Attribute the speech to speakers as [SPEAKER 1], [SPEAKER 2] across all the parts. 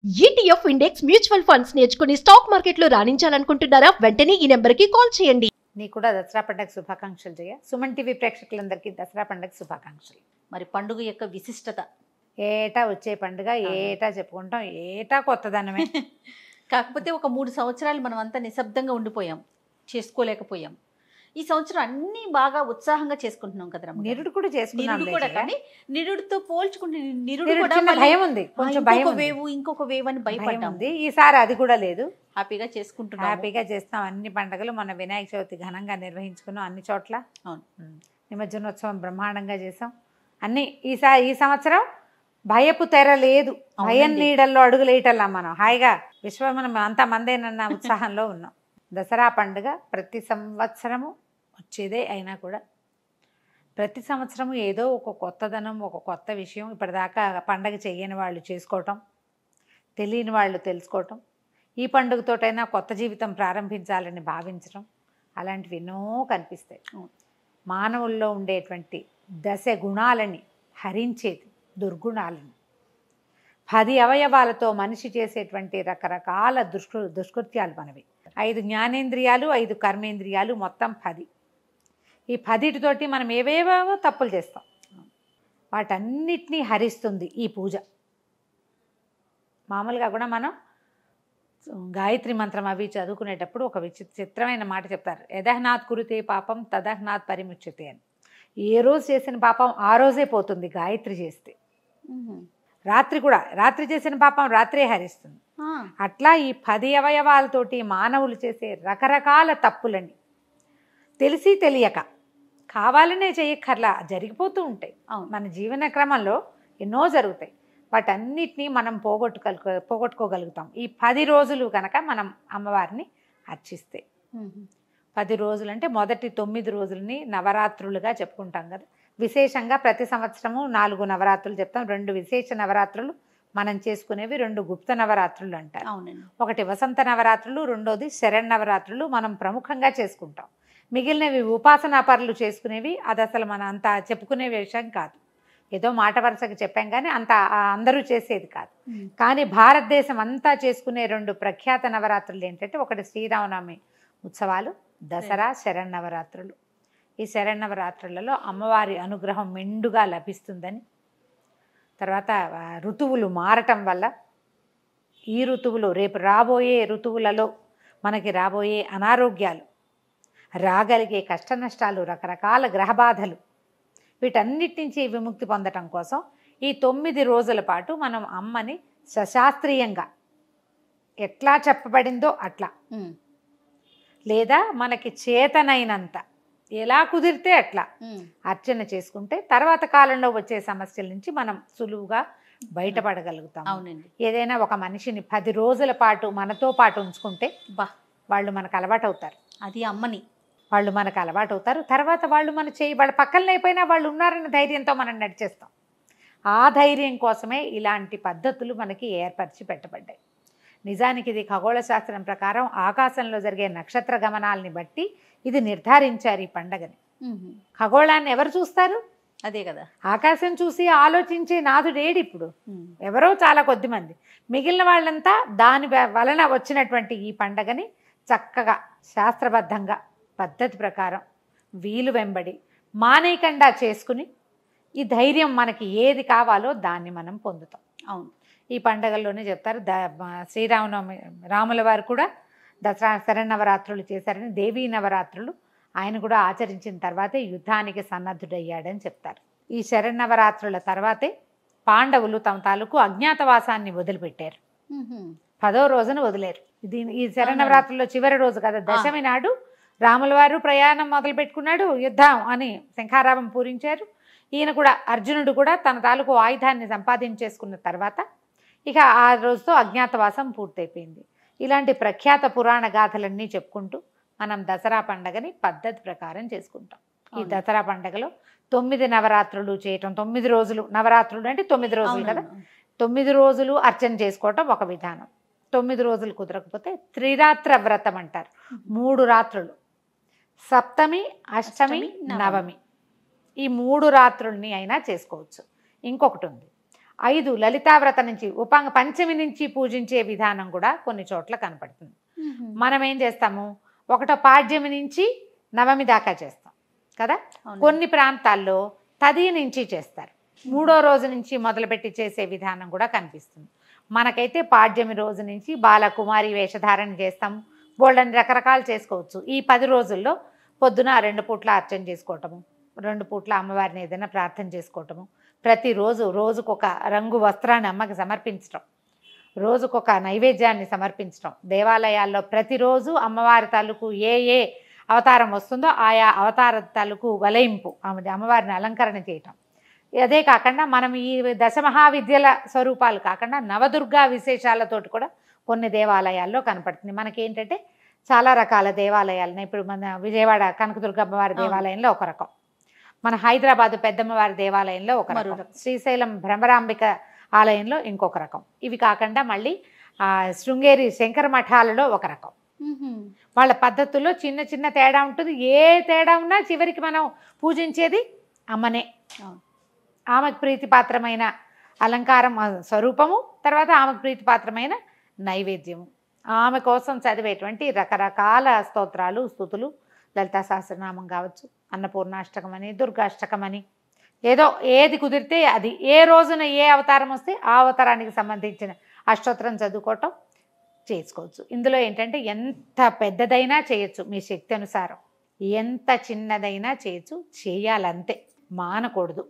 [SPEAKER 1] ETF index mutual funds నేర్చుకుని stock మార్కెట్లో రాణించాలనుకుంటున్నారా? వెంటనే ఈ నెంబర్కి కాల్ చేయండి.
[SPEAKER 2] నీకు కూడా దసరా పండుగ శుభాకాంక్షలు జయ. సుమన్ టీవీ ప్రేక్షకులందరికీ దసరా పండుగ శుభాకాంక్షలు.
[SPEAKER 3] మరి పండుగ యొక్క విశిష్టత
[SPEAKER 2] ఏటా వచ్చే పండుగ ఏటా చెప్పుకుంటాం, ఏటా కొత్తదనమే.
[SPEAKER 3] కాకపోతే ఒక 3 సంవత్సరాలు మనం అంతా నిశ్శబ్దంగా ఉండిపోయాం, చేసుకోలేకపోయాం. ఈ సంవత్సరం అన్ని బాగా ఉత్సాహంగా చేసుకుంటున్నాం కదా రమ్మ.
[SPEAKER 2] నిరుడు కూడా చేసుకున్నాం.
[SPEAKER 3] నిరుడు కూడా, కానీ నిరుడుతో పోల్చుకుంటే నిరుడు
[SPEAKER 2] నిరుడు
[SPEAKER 3] కూడా
[SPEAKER 2] చిన్న
[SPEAKER 3] మళ్ళీ
[SPEAKER 2] భయం ఉంది, కొంచెం భయం ఉంది.
[SPEAKER 3] ఇంకొక వేవ్ అని
[SPEAKER 2] భయం
[SPEAKER 3] భయపడ్డాం.
[SPEAKER 2] ఉంది. ఈసారి అది కూడా లేదు,
[SPEAKER 3] హ్యాపీగా చేసుకుంటున్నాం.
[SPEAKER 2] హ్యాపీగా చేస్తాం. అన్ని పండుగలు మన వినాయక చవితి ఘనంగా నిర్వహించుకున్నాం అన్ని చోట్ల.
[SPEAKER 3] అవును,
[SPEAKER 2] నిమజ్జనోత్సవం బ్రహ్మాండంగా చేసాం. అన్ని ఈ సంవత్సరం భయపు తెర లేదు, భయం నీడల్లో అడుగులేయటల్లా మనం హాయిగా విశ్వమనం అంతా మందేనన్న ఉత్సాహంలో ఉన్నాం. దసరా పండుగ ప్రతి సంవత్సరము వచ్చేదే అయినా కూడా ప్రతి సంవత్సరము ఏదో ఒక కొత్తదనం, ఒక కొత్త విషయం ఇప్పటిదాకా పండగ చేయని వాళ్ళు చేసుకోవటం, తెలియని వాళ్ళు తెలుసుకోవటం, ఈ పండుగతోటైనా కొత్త జీవితం ప్రారంభించాలని భావించడం, అలాంటివి ఎన్నో కనిపిస్తాయి. మానవుల్లో ఉండేటువంటి దశ గుణాలని హరించేది దుర్గుణాలని. 10 అవయవాలతో మనిషి చేసేటువంటి రకరకాల దుష్కృత్యాలు మనవి. 5 జ్ఞానేంద్రియాలు, 5 కర్మేంద్రియాలు, మొత్తం 10. ఈ 10తోటి మనం ఏవేవో తప్పులు చేస్తాం. వాటన్నిటినీ హరిస్తుంది ఈ పూజ. మామూలుగా కూడా మనం గాయత్రి మంత్రం అవి చదువుకునేటప్పుడు ఒక విచిత్రమైన మాట చెప్తారు, యదహ్నాత్ కురుతే పాపం తదహ్నాత్ పరిముచ్యతే అని. ఏ రోజు చేసిన పాపం ఆ రోజే పోతుంది గాయత్రి చేస్తే. రాత్రి చేసిన పాపం రాత్రే హరిస్తుంది. అట్లా ఈ 10 అవయవాలతోటి మానవులు చేసే రకరకాల తప్పులని తెలిసి తెలియక కావాలనే చేయక్కర్లా, జరిగిపోతూ ఉంటాయి. మన జీవన క్రమంలో ఎన్నో జరుగుతాయి. వాటన్నిటినీ మనం పోగొట్టుకోగలుగుతాం ఈ 10 రోజులు కనుక మనం అమ్మవారిని అర్చిస్తే. 10 రోజులు అంటే మొదటి 9 రోజులని నవరాత్రులుగా చెప్పుకుంటాం కదా. విశేషంగా ప్రతి సంవత్సరము 4 నవరాత్రులు చెప్తాం. 2 విశేష నవరాత్రులు మనం చేసుకునేవి, 2 గుప్త నవరాత్రులు అంటారు. ఒకటి వసంత నవరాత్రులు, రెండోది శరన్నవరాత్రులు మనం ప్రముఖంగా చేసుకుంటాం. మిగిలినవి ఉపాసనా పరులు చేసుకునేవి. అది అసలు మన అంత చెప్పుకునే విషయం కాదు, ఏదో మాట వరుసకి చెప్పాం కానీ అంత అందరూ చేసేది కాదు. కానీ భారతదేశం అంతా చేసుకునే 2 ప్రఖ్యాత నవరాత్రులు ఏంటంటే, ఒకటి శ్రీరామనవమి ఉత్సవాలు, దసరా, శరన్నవరాత్రులు. ఈ శరన్నవరాత్రులలో అమ్మవారి అనుగ్రహం మెండుగా లభిస్తుందని, తర్వాత ఋతువులు మారటం వల్ల ఈ ఋతువులు రేపు రాబోయే ఋతువులలో మనకి రాబోయే అనారోగ్యాలు, రాగలిగే కష్ట నష్టాలు, రకరకాల గ్రహబాధలు, వీటన్నిటి నుంచి విముక్తి పొందటం కోసం ఈ 9 రోజుల పాటు మనం అమ్మని సశాస్త్రీయంగా ఎట్లా చెప్పబడిందో అట్లా, లేదా మనకి చేతనైనంత ఎలా కుదిరితే అట్లా అర్చన చేసుకుంటే తర్వాత కాలంలో వచ్చే సమస్యల నుంచి మనం సులువుగా బయటపడగలుగుతాం.
[SPEAKER 3] అవునండి.
[SPEAKER 2] ఏదైనా ఒక మనిషిని 10 రోజుల పాటు మనతో పాటు ఉంచుకుంటే వాళ్ళు మనకు అలవాటు అవుతారు.
[SPEAKER 3] అది అమ్మని
[SPEAKER 2] వాళ్ళు మనకు అలవాటు అవుతారు. తర్వాత వాళ్ళు వాళ్ళ పక్కన అయిపోయినా వాళ్ళు ఉన్నారన్న ధైర్యంతో మనం నడిచేస్తాం. ఆ ధైర్యం కోసమే ఇలాంటి పద్ధతులు మనకి ఏర్పరిచి పెట్టబడ్డాయి. నిజానికి ఇది ఖగోళ శాస్త్రం ప్రకారం ఆకాశంలో జరిగే నక్షత్ర గమనాలని బట్టి ఇది నిర్ధారించారు ఈ పండగని. ఖగోళాన్ని ఎవరు చూస్తారు?
[SPEAKER 3] అదే కదా,
[SPEAKER 2] ఆకాశం చూసి ఆలోచించే నాదుడేడు ఇప్పుడు ఎవరో చాలా కొద్ది మంది. మిగిలిన వాళ్ళంతా దాని వలన వచ్చినటువంటి ఈ పండగని చక్కగా శాస్త్రబద్ధంగా పద్ధతి ప్రకారం వీలు వెంబడి మానేయకుండా చేసుకుని ఈ ధైర్యం మనకి ఏది కావాలో దాన్ని మనం పొందుతాం.
[SPEAKER 3] అవును,
[SPEAKER 2] ఈ పండగల్లోనే చెప్తారు. శ్రీరామనవమి రాముల వారు కూడా దసరా శరన్నవరాత్రులు చేశారని, దేవీ నవరాత్రులు ఆయన కూడా ఆచరించిన తర్వాతే యుద్ధానికి సన్నద్ధుడయ్యాడని చెప్తారు. ఈ శరన్నవరాత్రుల తర్వాతే పాండవులు తమ తాలూకు అజ్ఞాతవాసాన్ని వదిలిపెట్టారు. 10వ రోజున వదిలేరు. ఈ శరన్నవరాత్రుల్లో చివరి రోజు కదా, దశమి నాడు రాముల వారు ప్రయాణం మొదలు పెట్టుకున్నాడు, యుద్ధం అని శంఖారావం పూరించారు. ఈయన కూడా అర్జునుడు కూడా తన తాలూకు ఆయుధాన్ని సంపాదించేసుకున్న తర్వాత ఇక ఆ రోజుతో అజ్ఞాతవాసం పూర్తయిపోయింది. ఇలాంటి ప్రఖ్యాత పురాణ గాథలన్నీ చెప్పుకుంటూ మనం దసరా పండగని పద్ధతి ప్రకారం చేసుకుంటాం. ఈ దసరా పండగలో 9 నవరాత్రులు చేయటం, 9 రోజులు నవరాత్రులు అంటే 9 రోజులు కదా, 9 రోజులు అర్చన చేసుకోవటం ఒక విధానం. 9 రోజులు కుదరకపోతే త్రిరాత్ర వ్రతం అంటారు. 3 రాత్రులు, సప్తమి, అష్టమి, నవమి, ఈ 3 రాత్రుల్ని అయినా చేసుకోవచ్చు. ఇంకొకటి ఉంది, 5 లలితావ్రత నుంచి పంచమి నుంచి పూజించే విధానం కూడా కొన్ని చోట్ల కనపడుతుంది. మనం ఏం చేస్తాము, 1వ పాడ్యమి నుంచి నవమి దాకా చేస్తాం కదా. కొన్ని ప్రాంతాల్లో తది నుంచి చేస్తారు. 3వ రోజు నుంచి మొదలుపెట్టి చేసే విధానం కూడా కనిపిస్తుంది. మనకైతే పాడ్యమి రోజు నుంచి బాలకుమారి వేషధారణ చేస్తాము. బోల్డని రకరకాలు చేసుకోవచ్చు. ఈ 10 రోజుల్లో పొద్దున 2 పూట్ల అర్చన చేసుకోవటము, 2 పూట్ల అమ్మవారిని ఏదైనా ప్రార్థన చేసుకోవటము, ప్రతిరోజు రోజుకొక రంగు వస్త్రాన్ని అమ్మకి సమర్పించడం, రోజుకొక నైవేద్యాన్ని సమర్పించడం, దేవాలయాల్లో ప్రతిరోజు అమ్మవారి తాలూకు ఏ అవతారం వస్తుందో ఆయా అవతార తాలూకు వలయింపు, అమ్మవారిని అలంకరణ చేయటం. అదే కాకుండా మనం ఈ దశమహావిద్యల స్వరూపాలు కాకుండా నవదుర్గా విశేషాలతోటి కూడా కొన్ని దేవాలయాల్లో కనపడుతుంది. మనకేంటంటే చాలా రకాల దేవాలయాలను, ఇప్పుడు మన విజయవాడ కనకదుర్గమ్మవారి దేవాలయంలో ఒక రకం, మన హైదరాబాదు పెద్దమ్మవారి దేవాలయంలో ఒక రకం, శ్రీశైలం భ్రమరాంబిక ఆలయంలో ఇంకొక రకం, ఇవి కాకుండా మళ్ళీ శృంగేరి శంకర మఠాలలో ఒక రకం. వాళ్ళ పద్ధతుల్లో చిన్న చిన్న తేడా ఉంటుంది. ఏ తేడా ఉన్నా చివరికి మనం పూజించేది అమ్మనే. ఆమెకు ప్రీతిపాత్రమైన అలంకారం స్వరూపము, తర్వాత ఆమెకు ప్రీతిపాత్రమైన నైవేద్యము, ఆమె కోసం చదివేటువంటి రకరకాల స్తోత్రాలు స్తుతులు, లలితా సహస్రనామం కావచ్చు, అన్నపూర్ణాష్టకం అని, దుర్గాష్టకం అని, ఏదో ఏది కుదిరితే అది, ఏ రోజున ఏ అవతారం వస్తే ఆ అవతారానికి సంబంధించిన అష్టోత్తరం చదువుకోవటం చేసుకోవచ్చు. ఇందులో ఏంటంటే ఎంత పెద్దదైనా చేయొచ్చు మీ శక్తి అనుసారం, ఎంత చిన్నదైనా చేయొచ్చు, చేయాలంతే, మానకూడదు.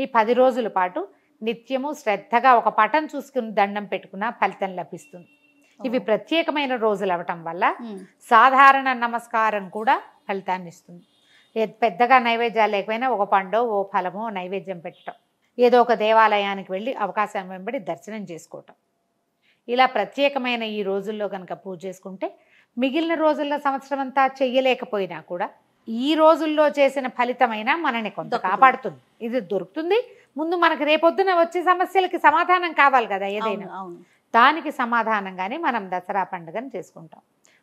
[SPEAKER 2] ఈ 10 రోజుల పాటు నిత్యము శ్రద్ధగా ఒక పటం చూసుకుని దండం పెట్టుకున్న ఫలితం లభిస్తుంది. ఇవి ప్రత్యేకమైన రోజులు అవటం వల్ల సాధారణ నమస్కారం కూడా ఫలితాన్ని ఇస్తుంది. పెద్దగా నైవేద్యాలు లేకపోయినా ఒక పండో ఓ ఫలమో నైవేద్యం పెట్టడం, ఏదో ఒక దేవాలయానికి వెళ్ళి అవకాశం వెంబడి దర్శనం చేసుకోవటం, ఇలా ప్రత్యేకమైన ఈ రోజుల్లో కనుక పూజ చేసుకుంటే మిగిలిన రోజుల్లో సంవత్సరం అంతా చెయ్యలేకపోయినా కూడా ఈ రోజుల్లో చేసిన ఫలితమైనా మనని కొంత కాపాడుతుంది. ఇది దొరుకుతుంది. ముందు మనకు రేపొద్దున వచ్చే సమస్యలకి సమాధానం కావాలి కదా ఏదైనా, దానికి సమాధానంగానే మనం దసరా పండుగను చేసుకుంటాం.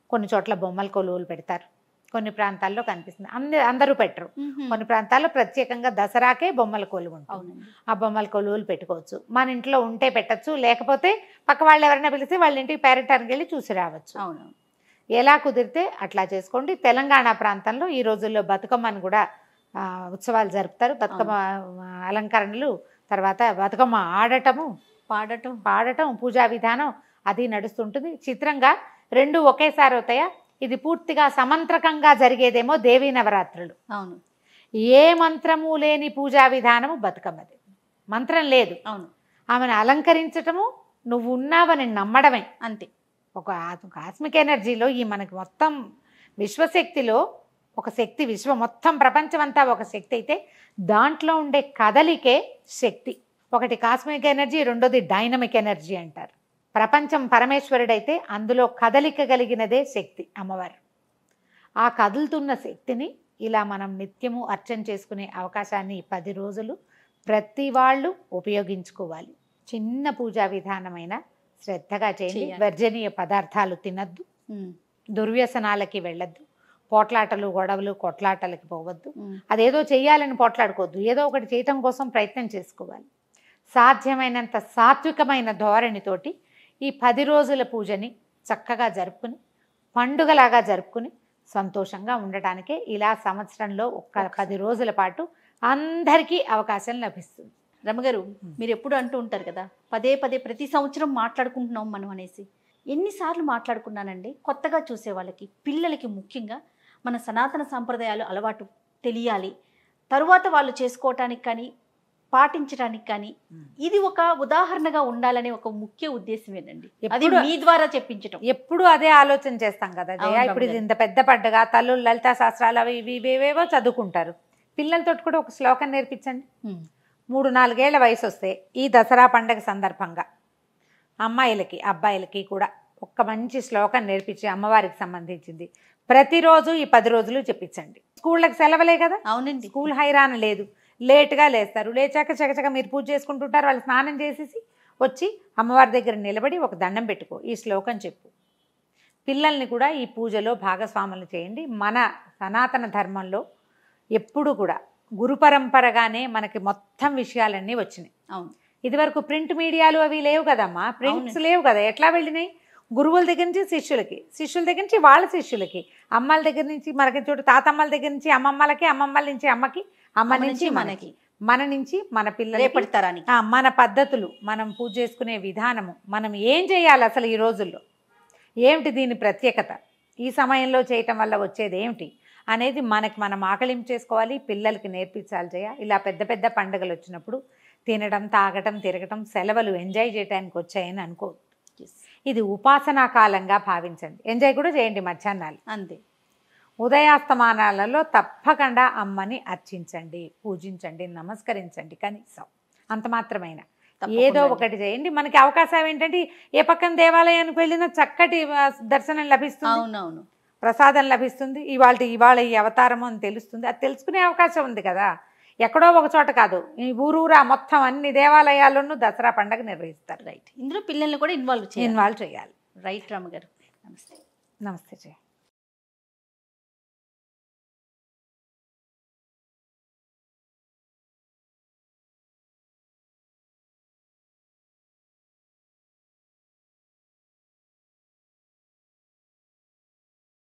[SPEAKER 2] కొన్ని చోట్ల బొమ్మల కొలువులు పెడతారు, కొన్ని ప్రాంతాల్లో కనిపిస్తుంది, అందరూ పెట్టరు. కొన్ని ప్రాంతాల్లో ప్రత్యేకంగా దసరాకే బొమ్మల కొలువు ఉంటుంది. ఆ బొమ్మల కొలువులు పెట్టుకోవచ్చు. మన ఇంట్లో ఉంటే పెట్టచ్చు, లేకపోతే పక్క వాళ్ళు ఎవరైనా పిలిచి వాళ్ళ ఇంటికి పేరెంటానికి వెళ్ళి చూసి రావచ్చు. ఎలా కుదిరితే అట్లా చేసుకోండి. తెలంగాణ ప్రాంతంలో ఈ రోజుల్లో బతుకమ్మను కూడా ఉత్సవాలు జరుపుతారు. బతుకమ్మ అలంకరణలు, తర్వాత బతుకమ్మ ఆడటము, పాడటం, పూజా విధానం అది నడుస్తుంటుంది. చిత్రంగా 2 ఒకేసారి అవుతాయా? ఇది పూర్తిగా సమంత్రకంగా జరిగేదేమో దేవీ నవరాత్రులు. అవును. ఏ మంత్రము లేని పూజా విధానము బతుకమ్మది. మంత్రం లేదు, అవును, ఆమెను అలంకరించటము, నువ్వు ఉన్నావని నమ్మడమే, అంతే. ఒక కాస్మిక్ ఎనర్జీలో ఈ మనకి మొత్తం విశ్వశక్తిలో ఒక శక్తి, విశ్వం మొత్తం ప్రపంచం అంతా ఒక శక్తి అయితే దాంట్లో ఉండే కదలికే శక్తి. ఒకటి కాస్మిక్ ఎనర్జీ, రెండోది డైనమిక్ ఎనర్జీ అంటారు. ప్రపంచం పరమేశ్వరుడైతే అందులో కదలిక కలిగినదే శక్తి అమ్మవారు. ఆ కదులుతున్న శక్తిని ఇలా మనం నిత్యము అర్చన చేసుకునే అవకాశాన్ని 10 రోజులు ప్రతి వాళ్ళు ఉపయోగించుకోవాలి. చిన్న పూజా విధానమైన శ్రద్ధగా చేయండి. వర్జనీయ పదార్థాలు తినద్దు, దుర్వ్యసనాలకి వెళ్ళద్దు, పోట్లాటలు గొడవలు కొట్లాటలకి పోవద్దు. అదేదో చెయ్యాలని పోట్లాడుకోవద్దు, ఏదో ఒకటి చేయటం కోసం ప్రయత్నం చేసుకోవాలి. సాధ్యమైనంత సాత్వికమైన ధోరణితోటి ఈ 10 రోజుల పూజని చక్కగా జరుపుకుని, పండుగలాగా జరుపుకుని సంతోషంగా ఉండటానికే ఇలా సంవత్సరంలో ఒక్క 10 రోజుల పాటు అందరికీ అవకాశం లభిస్తుంది.
[SPEAKER 3] రమగారు, మీరు ఎప్పుడు అంటూ ఉంటారు కదా, పదే ప్రతి సంవత్సరం మాట్లాడుకుంటున్నాం మనం అనేసి. ఎన్నిసార్లు మాట్లాడుకున్నానండి. కొత్తగా చూసే వాళ్ళకి, పిల్లలకి ముఖ్యంగా మన సనాతన సాంప్రదాయాలు అలవాటు తెలియాలి, తరువాత వాళ్ళు చేసుకోవటానికి కానీ పాటించడానికి కానీ ఇది ఒక ఉదాహరణగా ఉండాలనే ఒక ముఖ్య ఉద్దేశమేనండి. అది మీ ద్వారా చెప్పించటం.
[SPEAKER 2] ఎప్పుడు అదే ఆలోచన చేస్తాం కదా జయ. ఇప్పుడు ఇది ఇంత పెద్ద పండుగ, తల్లులు లలితా శాస్త్రాలు అవి ఇవేవో చదువుకుంటారు. పిల్లలతో కూడా ఒక శ్లోకం నేర్పించండి. 3-4 ఏళ్ల వయసు వస్తే ఈ దసరా పండుగ సందర్భంగా అమ్మాయిలకి అబ్బాయిలకి కూడా ఒక మంచి శ్లోకం నేర్పించి అమ్మవారికి సంబంధించింది ప్రతిరోజు ఈ 10 రోజులు చెప్పించండి. స్కూళ్ళకి సెలవులే కదా.
[SPEAKER 3] అవునండి.
[SPEAKER 2] స్కూల్ హైరాణ లేదు, లేట్గా లేస్తారు. లేచాక చకచక మీరు పూజ చేసుకుంటుంటారు. వాళ్ళు స్నానం చేసేసి వచ్చి అమ్మవారి దగ్గర నిలబడి ఒక దండం పెట్టుకో, ఈ శ్లోకం చెప్పు. పిల్లల్ని కూడా ఈ పూజలో భాగస్వాములు చేయండి. మన సనాతన ధర్మంలో ఎప్పుడు కూడా గురు పరంపరగానే మనకి మొత్తం విషయాలన్నీ వచ్చినాయి.
[SPEAKER 3] అవును.
[SPEAKER 2] ఇదివరకు ప్రింట్ మీడియాలు అవి లేవు కదమ్మా, ప్రింట్స్ లేవు కదా, ఎట్లా వెళ్ళినాయి? గురువుల దగ్గర నుంచి శిష్యులకి, శిష్యుల దగ్గర నుంచి వాళ్ళ శిష్యులకి, అమ్మల దగ్గర నుంచి మనకి చూడు తాతమ్మల దగ్గర నుంచి అమ్మమ్మలకి, అమ్మమ్మల నుంచి అమ్మకి, అమ్మ నుంచి మనకి, మన నుంచి మన పిల్లలకి,
[SPEAKER 3] రేపటి తరానికి
[SPEAKER 2] మన పద్ధతులు, మనం పూజ చేసుకునే విధానము, మనం ఏం చేయాలి అసలు ఈ రోజుల్లో, ఏమిటి దీని ప్రత్యేకత, ఈ సమయంలో చేయటం వల్ల వచ్చేది ఏమిటి అనేది మనకి మనం ఆకలింపు చేసుకోవాలి, పిల్లలకి నేర్పించాలి. చేయ ఇలా పెద్ద పెద్ద పండుగలు వచ్చినప్పుడు తినడం, తాగటం, తిరగటం, సెలవులు ఎంజాయ్ చేయడానికి వచ్చాయని అనుకో, ఇది ఉపాసనా కాలంగా భావించండి. ఎంజాయ్ కూడా చేయండి మధ్యాహ్నాలు,
[SPEAKER 3] అంతే.
[SPEAKER 2] ఉదయాస్తమానాలలో తప్పకుండా అమ్మని అర్చించండి, పూజించండి, నమస్కరించండి. కనీసం అంత మాత్రమైన ఏదో ఒకటి చేయండి. మనకి అవకాశం ఏంటంటే ఏ పక్కన దేవాలయానికి వెళ్ళినా చక్కటి దర్శనం లభిస్తుంది,
[SPEAKER 3] అవునవును,
[SPEAKER 2] ప్రసాదం లభిస్తుంది, ఇవాళ ఈ అవతారము అని తెలుస్తుంది. అది తెలుసుకునే అవకాశం ఉంది కదా, ఎక్కడో ఒక చోట కాదు, ఈ ఊరూరా మొత్తం అన్ని దేవాలయాల్లోనూ దసరా పండుగ నిర్వహిస్తారు.
[SPEAKER 3] రైట్. ఇందులో పిల్లల్ని కూడా ఇన్వాల్వ్
[SPEAKER 2] చేయాలి.
[SPEAKER 3] రైట్ రామగారు, నమస్తే.
[SPEAKER 2] నమస్తే జయ.